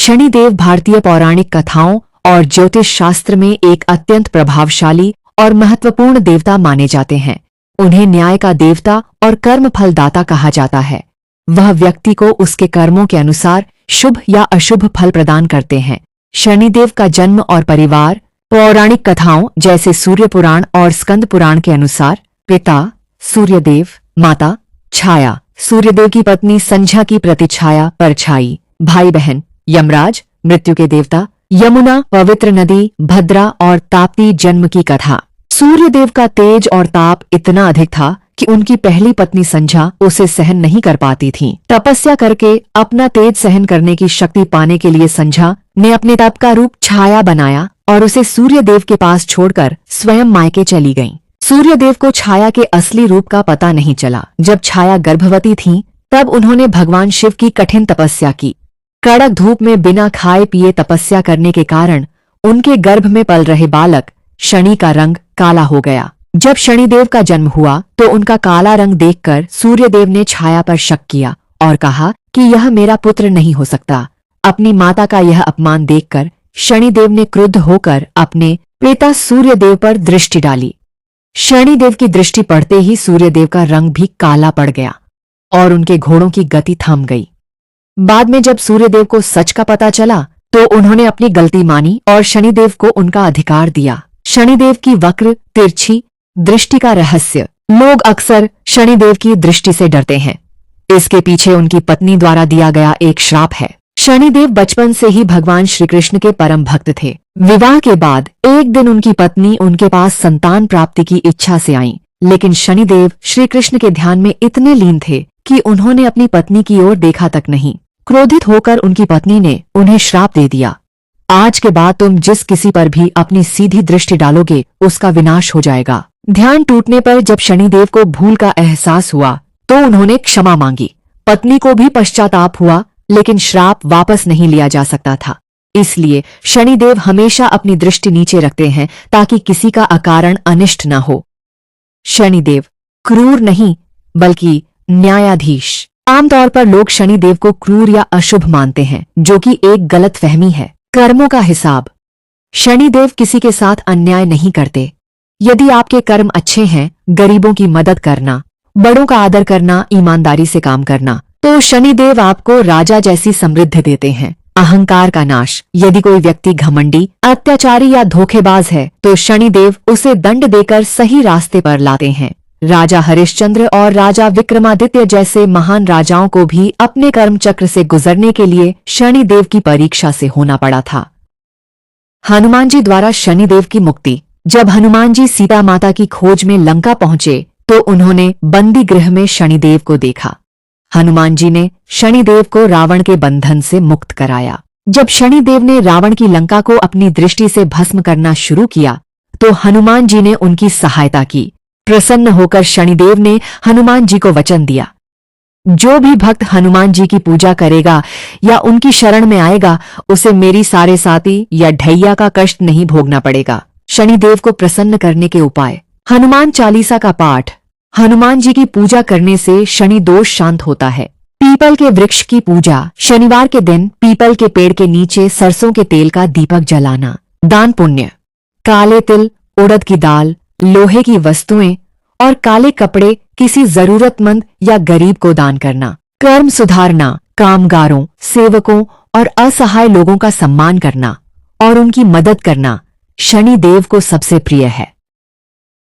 शनिदेव भारतीय पौराणिक कथाओं और ज्योतिष शास्त्र में एक अत्यंत प्रभावशाली और महत्वपूर्ण देवता माने जाते हैं। उन्हें न्याय का देवता और कर्म फलदाता कहा जाता है। वह व्यक्ति को उसके कर्मों के अनुसार शुभ या अशुभ फल प्रदान करते हैं। शनिदेव का जन्म और परिवार पौराणिक कथाओं जैसे सूर्य पुराण और स्कंद पुराण के अनुसार पिता सूर्यदेव, माता छाया, सूर्यदेव की पत्नी संध्या की प्रतिछाया परछाई, भाई बहन यमराज मृत्यु के देवता, यमुना पवित्र नदी, भद्रा और ताप्ती जन्म की कथा। सूर्यदेव का तेज और ताप इतना अधिक था कि उनकी पहली पत्नी संध्या उसे सहन नहीं कर पाती थी। तपस्या करके अपना तेज सहन करने की शक्ति पाने के लिए संध्या ने अपने तप का रूप छाया बनाया और उसे सूर्यदेव के पास छोड़कर स्वयं मायके चली गईं। सूर्यदेव को छाया के असली रूप का पता नहीं चला। जब छाया गर्भवती थी तब उन्होंने भगवान शिव की कठिन तपस्या की। कड़क धूप में बिना खाए पिए तपस्या करने के कारण उनके गर्भ में पल रहे बालक शनि का रंग काला हो गया। जब शनिदेव का जन्म हुआ तो उनका काला रंग देखकर सूर्यदेव ने छाया पर शक किया और कहा कि यह मेरा पुत्र नहीं हो सकता। अपनी माता का यह अपमान देखकर शनिदेव ने क्रुद्ध होकर अपने पिता सूर्यदेव पर दृष्टि डाली। शनिदेव की दृष्टि पड़ते ही सूर्यदेव का रंग भी काला पड़ गया और उनके घोड़ों की गति थम गई। बाद में जब सूर्यदेव को सच का पता चला तो उन्होंने अपनी गलती मानी और शनिदेव को उनका अधिकार दिया। शनिदेव की वक्र तिरछी दृष्टि का रहस्य। लोग अक्सर शनिदेव की दृष्टि से डरते हैं। इसके पीछे उनकी पत्नी द्वारा दिया गया एक श्राप है। शनिदेव बचपन से ही भगवान श्री कृष्ण के परम भक्त थे। विवाह के बाद एक दिन उनकी पत्नी उनके पास संतान प्राप्ति की इच्छा से आईं, लेकिन शनिदेव श्री कृष्ण के ध्यान में इतने लीन थे कि उन्होंने अपनी पत्नी की ओर देखा तक नहीं। क्रोधित होकर उनकी पत्नी ने उन्हें श्राप दे दिया, आज के बाद तुम जिस किसी पर भी अपनी सीधी दृष्टि डालोगे उसका विनाश हो जाएगा। ध्यान टूटने पर जब शनिदेव को भूल का एहसास हुआ तो उन्होंने क्षमा मांगी। पत्नी को भी पश्चाताप हुआ, लेकिन श्राप वापस नहीं लिया जा सकता था। इसलिए शनिदेव हमेशा अपनी दृष्टि नीचे रखते हैं ताकि किसी का अकारण अनिष्ट न हो। शनिदेव क्रूर नहीं बल्कि न्यायाधीश। आमतौर पर लोग शनिदेव को क्रूर या अशुभ मानते हैं, जो कि एक गलत फहमी है। कर्मों का हिसाब। शनिदेव किसी के साथ अन्याय नहीं करते। यदि आपके कर्म अच्छे हैं, गरीबों की मदद करना, बड़ों का आदर करना, ईमानदारी से काम करना, तो शनिदेव आपको राजा जैसी समृद्धि देते हैं। अहंकार का नाश। यदि कोई व्यक्ति घमंडी, अत्याचारी या धोखेबाज है तो शनिदेव उसे दंड देकर सही रास्ते पर लाते हैं। राजा हरिश्चंद्र और राजा विक्रमादित्य जैसे महान राजाओं को भी अपने कर्म चक्र से गुजरने के लिए शनिदेव की परीक्षा से होना पड़ा था। हनुमान जी द्वारा शनिदेव की मुक्ति। जब हनुमान जी सीता माता की खोज में लंका पहुंचे तो उन्होंने बंदी गृह में शनिदेव को देखा। हनुमान जी ने शनिदेव को रावण के बंधन से मुक्त कराया। जब शनिदेव ने रावण की लंका को अपनी दृष्टि से भस्म करना शुरू किया तो हनुमान जी ने उनकी सहायता की। प्रसन्न होकर शनिदेव ने हनुमान जी को वचन दिया, जो भी भक्त हनुमान जी की पूजा करेगा या उनकी शरण में आएगा उसे मेरी सारे साथी या ढैया का कष्ट नहीं भोगना पड़ेगा। शनिदेव को प्रसन्न करने के उपाय। हनुमान चालीसा का पाठ। हनुमान जी की पूजा करने से शनि दोष शांत होता है। पीपल के वृक्ष की पूजा। शनिवार के दिन पीपल के पेड़ के नीचे सरसों के तेल का दीपक जलाना। दान पुण्य। काले तिल, उड़द की दाल, लोहे की वस्तुएं और काले कपड़े किसी जरूरतमंद या गरीब को दान करना। कर्म सुधारना। कामगारों, सेवकों और असहाय लोगों का सम्मान करना और उनकी मदद करना शनिदेव को सबसे प्रिय है।